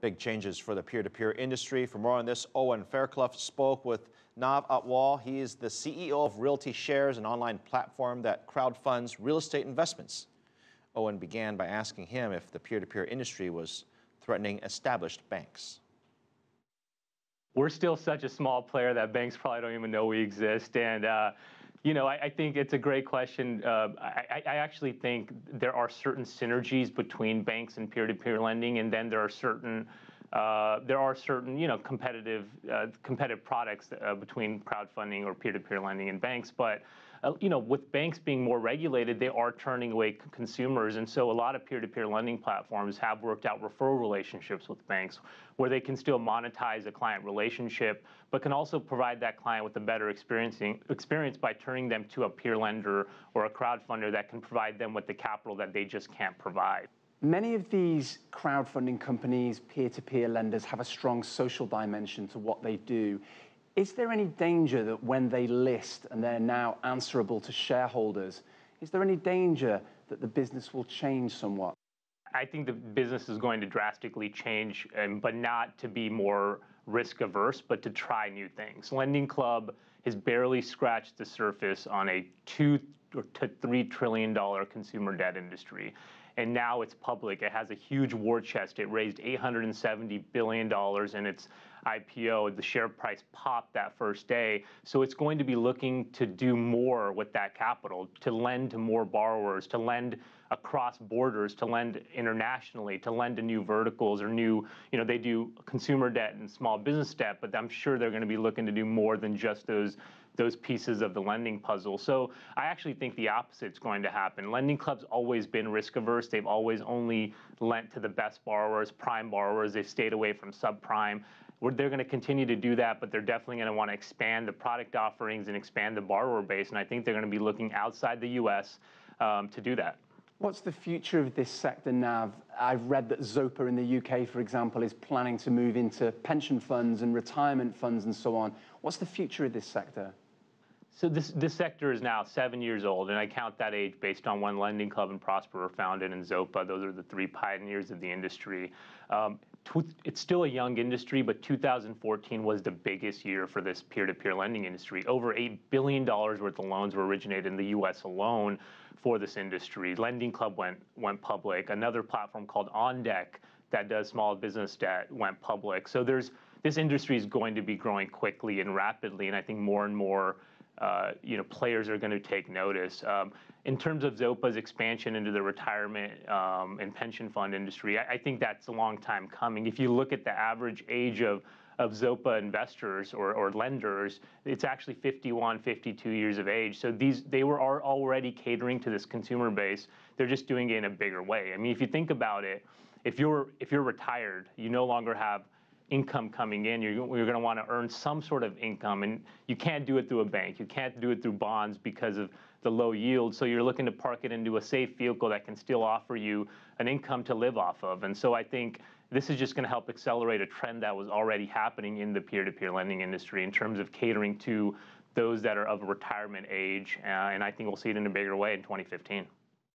Big changes for the peer-to-peer industry. For more on this, Owen Fairclough spoke with Nav Athwal. He is the CEO of RealtyShares, an online platform that crowdfunds real estate investments. Owen began by asking him if the peer-to-peer industry was threatening established banks. We're still such a small player that banks probably don't even know we exist. And I think it's a great question. I actually think there are certain synergies between banks and peer-to-peer lending, and then there are certain competitive products between crowdfunding or peer-to-peer lending and banks. But with banks being more regulated, they are turning away consumers, and so a lot of peer-to-peer lending platforms have worked out referral relationships with banks where they can still monetize a client relationship, but can also provide that client with a better experience by turning them to a peer lender or a crowdfunder that can provide them with the capital that they just can't provide. Many of these crowdfunding companies, peer-to-peer lenders, have a strong social dimension to what they do. Is there any danger that when they list and they're now answerable to shareholders, is there any danger that the business will change somewhat? I think the business is going to drastically change, but not to be more risk averse, but to try new things. Lending Club has barely scratched the surface on a $2 to $3 trillion consumer debt industry. And now it's public. It has a huge war chest. It raised $870 billion in its IPO. The share price popped that first day. So it's going to be looking to do more with that capital, to lend to more borrowers, to lend across borders, to lend internationally, to lend to new verticals or new, they do consumer debt and small business debt, but I'm sure they're going to be looking to do more than just those pieces of the lending puzzle. So I actually think the opposite is going to happen. Lending Club's always been risk averse. They've always only lent to the best borrowers, prime borrowers. They've stayed away from subprime. They're going to continue to do that, but they're definitely going to want to expand the product offerings and expand the borrower base. And I think they're going to be looking outside the U.S. To do that. What's the future of this sector, Nav? I've read that Zopa in the UK, for example, is planning to move into pension funds and retirement funds and so on. What's the future of this sector? So this sector is now 7 years old, and I count that age based on when Lending Club and Prosper were founded, and Zopa. Those are the three pioneers of the industry. It's still a young industry, but 2014 was the biggest year for this peer-to-peer lending industry. Over $8 billion worth of loans were originated in the U.S. alone for this industry. Lending Club went public. Another platform called On Deck that does small business debt went public. So this industry is going to be growing quickly and rapidly, and I think more and more players are going to take notice. In terms of Zopa's expansion into the retirement and pension fund industry, I think that's a long time coming. If you look at the average age of Zopa investors or lenders, it's actually 51, 52 years of age. So they were already catering to this consumer base. They're just doing it in a bigger way. I mean, if you think about it, if you're retired, you no longer have income coming in, you're going to want to earn some sort of income, and you can't do it through a bank. You can't do it through bonds because of the low yield. So you're looking to park it into a safe vehicle that can still offer you an income to live off of. And so I think this is just going to help accelerate a trend that was already happening in the peer-to-peer lending industry in terms of catering to those that are of retirement age. And I think we'll see it in a bigger way in 2015.